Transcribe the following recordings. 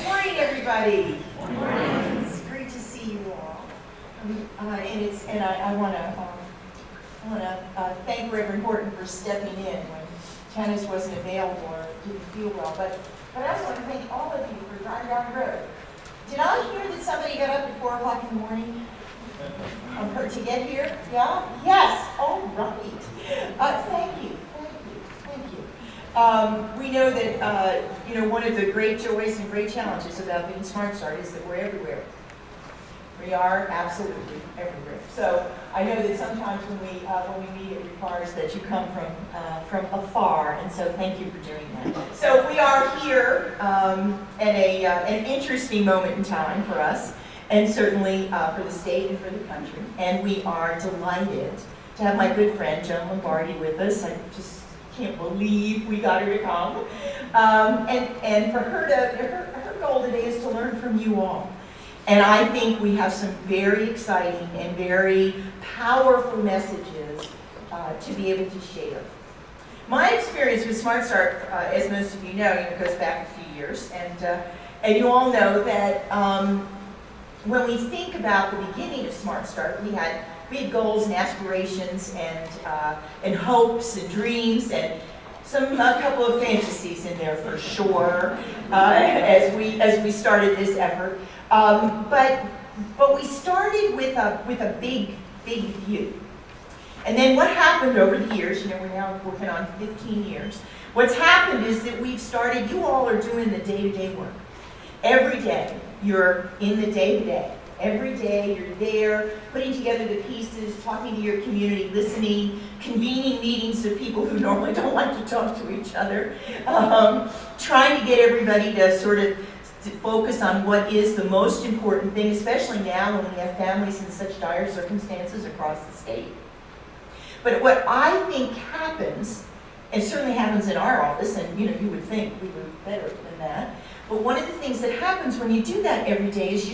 Good morning, everybody. Good morning. It's great to see you all. I want to thank Reverend Horton for stepping in when Janice wasn't available or didn't feel well. But I also want to thank all of you for driving down the road. Did I hear that somebody got up at 4 o'clock in the morning to get here? Yeah? Yes. All right. Thank you. We know that one of the great joys and great challenges about being Smart Start is that we're everywhere. We are absolutely everywhere. So I know that sometimes when we meet, it requires that you come from afar, and so thank you for doing that. So we are here at an interesting moment in time for us, and certainly for the state and for the country. And we are delighted to have my good friend Joan Lombardi with us. I just can't believe we got her to come. And for her goal today is to learn from you all. And I think we have some very exciting and very powerful messages to be able to share. My experience with Smart Start, as most of you know, goes back a few years. And you all know that when we think about the beginning of Smart Start, we had big goals and aspirations and hopes and dreams and a couple of fantasies in there for sure as we started this effort. But we started with a big view. And then what happened over the years, we're now working on 15 years, what's happened is that we've started, you all are doing the day-to-day work. Every day, you're in the day-to-day. Every day, you're there, putting together the pieces, talking to your community, listening, convening meetings of people who normally don't like to talk to each other, trying to get everybody to sort of focus on what is the most important thing, especially now when we have families in such dire circumstances across the state. But what I think happens, and certainly happens in our office, and you would think we were better than that, but one of the things that happens when you do that every day is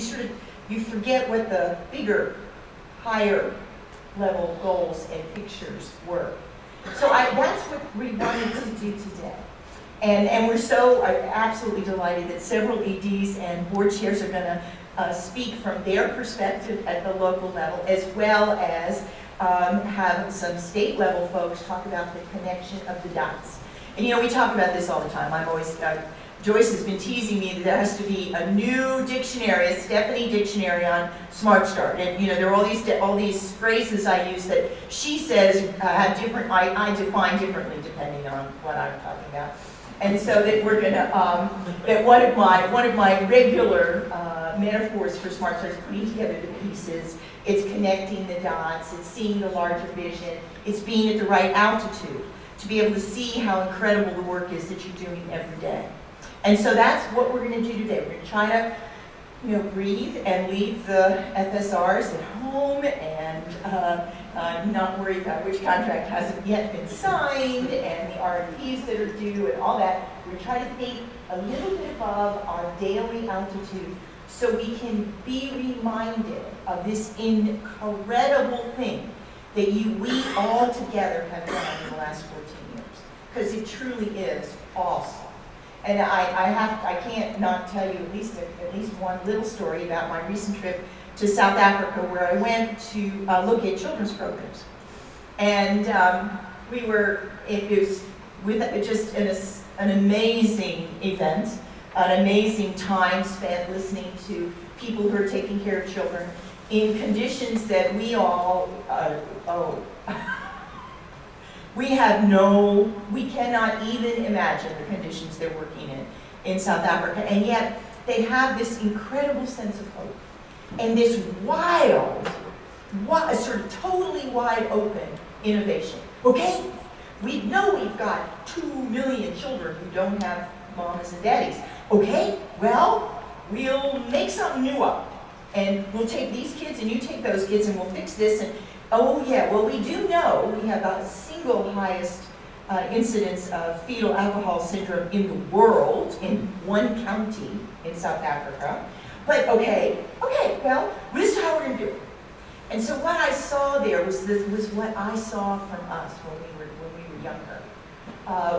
you forget what the bigger, higher level goals and pictures were. So that's what we wanted to do today. And we're so absolutely delighted that several EDs and board chairs are going to speak from their perspective at the local level, as well as have some state level folks talk about the connection of the dots. And we talk about this all the time. Joyce has been teasing me that there has to be a new dictionary, a Stephanie dictionary on Smart Start. And there are all these phrases I use that she says have different, I define differently depending on what I'm talking about. And so that we're gonna, that one of my regular metaphors for Smart Start is putting together the pieces. It's connecting the dots. It's seeing the larger vision. It's being at the right altitude to be able to see how incredible the work is that you're doing every day. And so that's what we're going to do today. We're going to try to, breathe and leave the FSRs at home and not worry about which contract hasn't yet been signed and the RFPs that are due and all that. We're going to try to think a little bit above our daily altitude so we can be reminded of this incredible thing that we all together have done in the last 14 years. Because it truly is awesome. And I can't not tell you at least one little story about my recent trip to South Africa, where I went to look at children's programs. And it was with just an amazing event, an amazing time spent listening to people who are taking care of children in conditions that we all, we cannot even imagine the conditions they're working in South Africa, and yet they have this incredible sense of hope and this sort of totally wide open innovation. Okay, we know we've got 2 million children who don't have mamas and daddies. Okay, well, we'll make something new up, and we'll take these kids and you take those kids and we'll fix this. And oh yeah, well we do know we have the single highest incidence of fetal alcohol syndrome in the world in one county in South Africa. But okay, well, this is how we're going to do it. And so what I saw there was what I saw from us when we were younger,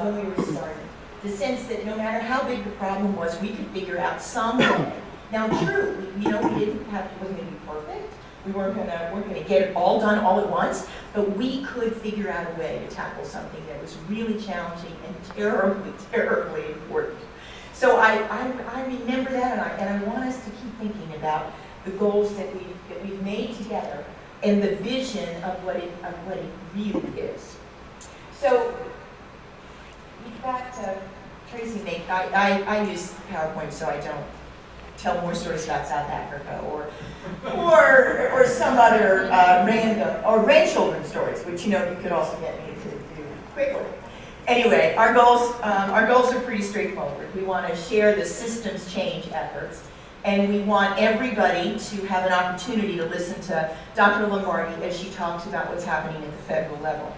when we were starting. the sense that no matter how big the problem was, we could figure out some way. Now, true, you know, we didn't have, it wasn't going to be perfect. We weren't going to get it all done all at once, but we could figure out a way to tackle something that was really challenging and terribly, terribly important. So I remember that, and I want us to keep thinking about the goals that we've made together and the vision of what it really is. So we've got Tracy make. I use PowerPoint so I don't tell more stories about South Africa or some other random or grandchildren stories, which you could also get me to do quickly. Anyway, our goals are pretty straightforward. We want to share the systems change efforts, and we want everybody to have an opportunity to listen to Dr. Lombardi as she talks about what's happening at the federal level.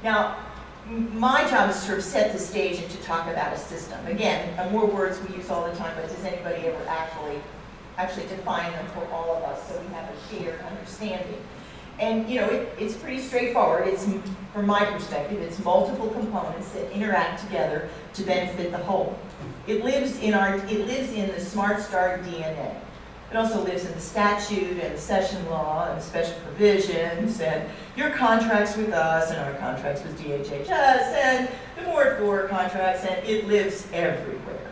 Now, my job is to sort of set the stage and to talk about a system. Again, more words we use all the time, but does anybody ever actually define them for all of us so we have a shared understanding? And it's pretty straightforward. It's, from my perspective, it's multiple components that interact together to benefit the whole. It lives in the Smart Start DNA. It also lives in the statute and the session law and the special provisions and your contracts with us and our contracts with DHHS and the Board for contracts, and it lives everywhere.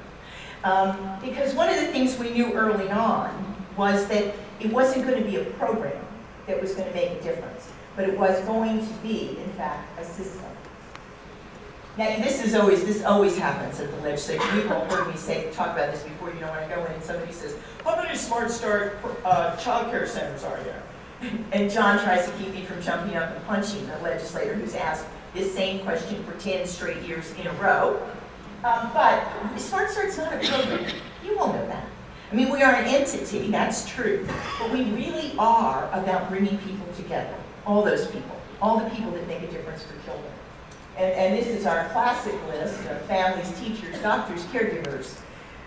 Because one of the things we knew early on was that it wasn't going to be a program that was going to make a difference, but it was going to be, in fact, a system. Now, this always happens at the legislature. You've all heard me talk about this before. When I go in and somebody says, "How many Smart Start child care centers are there?" And John tries to keep me from jumping up and punching the legislator who's asked this same question for 10 straight years in a row. But Smart Start's not a program. You all know that. I mean, we are an entity, that's true, but we really are about bringing people together, all those people, all the people that make a difference for children. And this is our classic list of families, teachers, doctors, caregivers,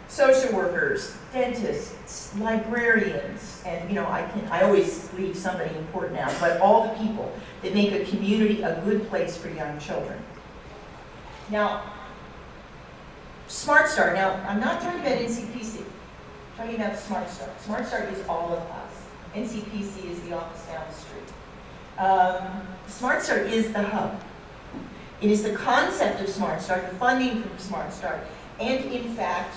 social workers, dentists, librarians, and I always leave somebody important out, but all the people that make a community a good place for young children. Now, Smart Start, now I'm not talking about NCPC. I'm talking about Smart Start. Smart Start is all of us. NCPC is the office down the street. Smart Start is the hub. It is the concept of Smart Start, the funding from Smart Start, and in fact,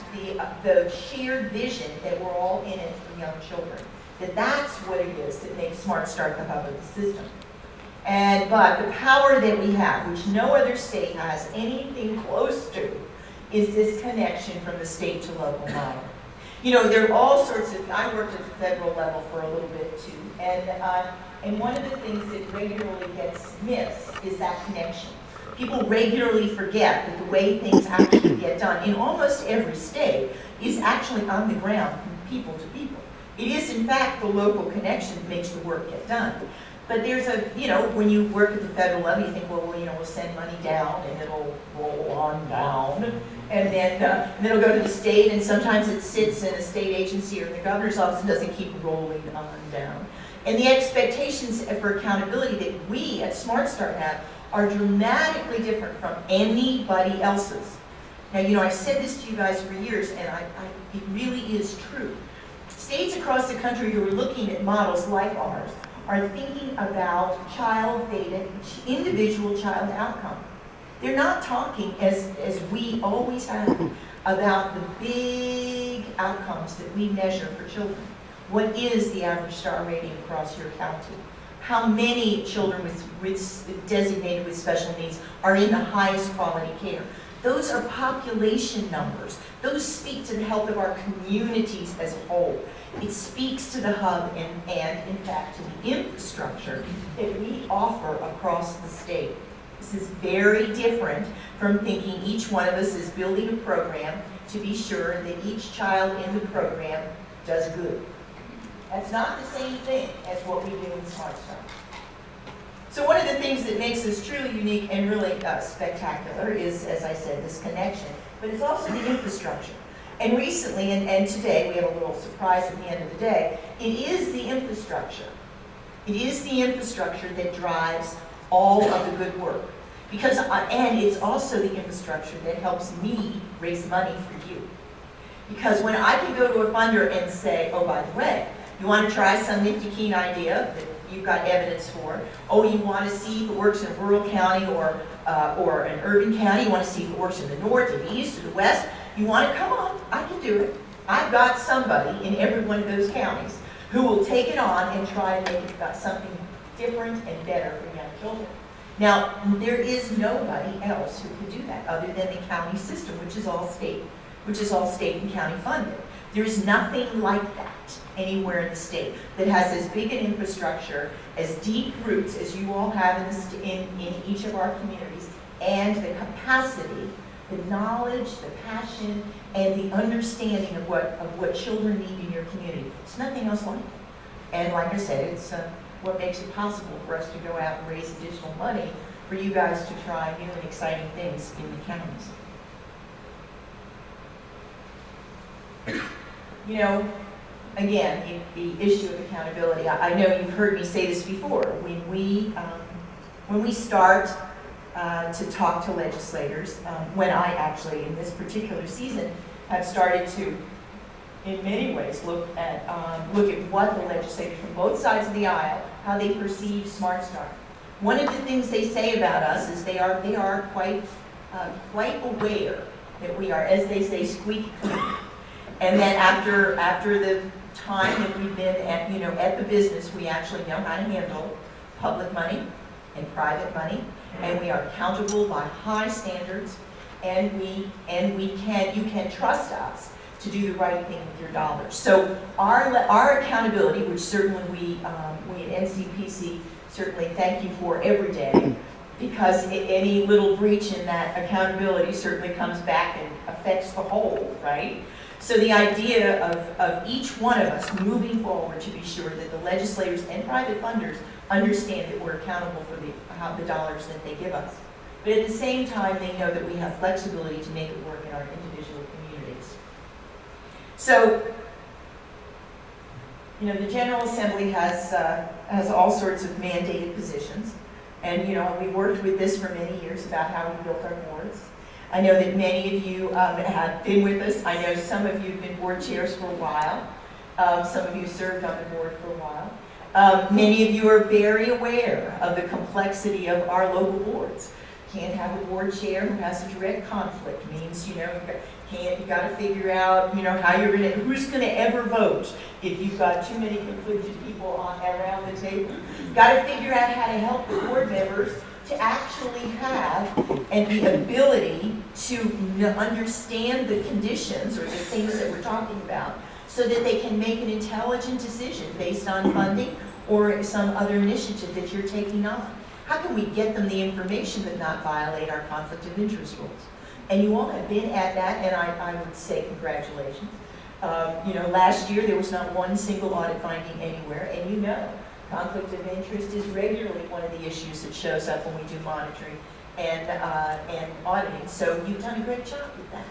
the shared vision that we're all in it for young children. That's what it is that makes Smart Start the hub of the system. But the power that we have, which no other state has anything close to, is this connection from the state to local model. There are all sorts of, I worked at the federal level for a little bit too, and one of the things that regularly gets missed is that connection. People regularly forget that the way things actually get done in almost every state is actually on the ground from people to people. It is, in fact, the local connection that makes the work get done. But there's when you work at the federal level, you think, well, we'll send money down and it'll roll on down. And then it'll go to the state, and sometimes it sits in a state agency or in the governor's office and doesn't keep rolling on down. And the expectations for accountability that we at Smart Start have are dramatically different from anybody else's. Now, I've said this to you guys for years, and it really is true. States across the country who are looking at models like ours are thinking about child data, individual child outcome. They're not talking, as we always have, about the big outcomes that we measure for children. What is the average star rating across your county? How many children designated with special needs are in the highest quality care? Those are population numbers. Those speak to the health of our communities as a whole. It speaks to the hub and in fact, to the infrastructure that we offer across the state. This is very different from thinking each one of us is building a program to be sure that each child in the program does good. That's not the same thing as what we do in Smart Start. So one of the things that makes us truly unique and really spectacular is, as I said, this connection, but it's also the infrastructure. And recently, and today, we have a little surprise at the end of the day, it is the infrastructure. It is the infrastructure that drives all of the good work. Because, and it's also the infrastructure that helps me raise money for you. Because when I can go to a funder and say, oh, by the way, you want to try some nifty keen idea that you've got evidence for. Oh, you want to see if it works in a rural county or an urban county. You want to see if it works in the north or the east or the west. You want to, come on, I can do it. I've got somebody in every one of those counties who will take it on and try and make it something different and better for young children. Now, there is nobody else who can do that other than the county system, which is all state and county funded. There is nothing like that anywhere in the state that has as big an infrastructure, as deep roots as you all have in each of our communities, and the capacity, the knowledge, the passion, and the understanding of what children need in your community. There's nothing else like it. And like I said, it's what makes it possible for us to go out and raise additional money for you guys to try new and exciting things in the counties. You know, again, the issue of accountability. I know you've heard me say this before. When we start to talk to legislators, when I actually, in this particular season, have started to, in many ways, look at what the legislators from both sides of the aisle, how they perceive Smart Start. One of the things they say about us is they are quite aware that we are, as they say, squeaky clean. And then after the time that we've been at the business, we actually know how to handle public money and private money, and we are accountable by high standards, and you can trust us to do the right thing with your dollars. So our accountability, which certainly we at NCPC certainly thank you for every day, because any little breach in that accountability certainly comes back and affects the whole, right? So the idea of each one of us moving forward to be sure that the legislators and private funders understand that we're accountable for the dollars that they give us. But at the same time, they know that we have flexibility to make it work in our individual communities. So, you know, the General Assembly has all sorts of mandated positions. And, you know, we worked with this for many years about how we built our boards. I know that many of you have been with us. I know some of you have been board chairs for a while. Some of you served on the board for a while. Many of you are very aware of the complexity of our local boards. Can't have a board chair who has a direct conflict. Means, you know, you've got to figure out, you know, how who's going to ever vote if you've got too many conflicted people around the table. You've got to figure out how to help the board members to actually have and the ability to understand the conditions or the things that we're talking about so that they can make an intelligent decision based on funding or some other initiative that you're taking on. How can we get them the information but not violate our conflict of interest rules? And you all have been at that, and I would say congratulations. You know, last year there was not one single audit finding anywhere, and you know, conflict of interest is regularly one of the issues that shows up when we do monitoring and auditing. So you've done a great job with that.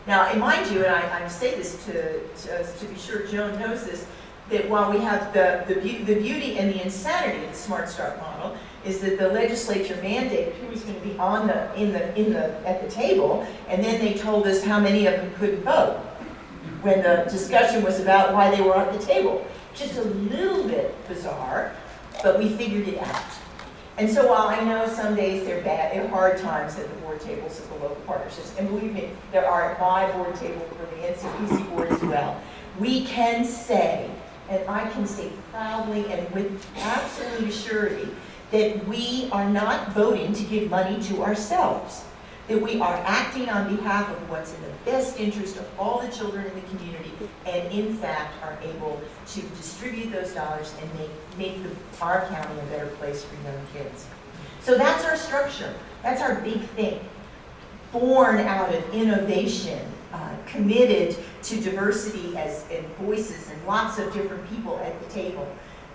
Now, mind you, and I say this to be sure Joan knows this, that while we have the beauty and the insanity of the Smart Start model is that the legislature mandated who was going to be at the table, and then they told us how many of them couldn't vote when the discussion was about why they were at the table. Just a little bit bizarre, but we figured it out. And so while I know some days they're bad, they're hard times at the board tables of the local partnerships, and believe me, there are at my board table for the NCPC board as well, we can say, and I can say proudly and with absolute surety, that we are not voting to give money to ourselves, that we are acting on behalf of what's in the best interest of all the children in the community, and in fact are able to distribute those dollars and make our county a better place for young kids. So that's our structure. That's our big thing. Born out of innovation, committed to diversity and voices and lots of different people at the table.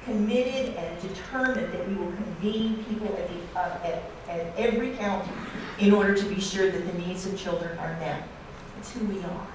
Committed and determined that we will convene people at every county in order to be sure that the needs of children are met. That's who we are.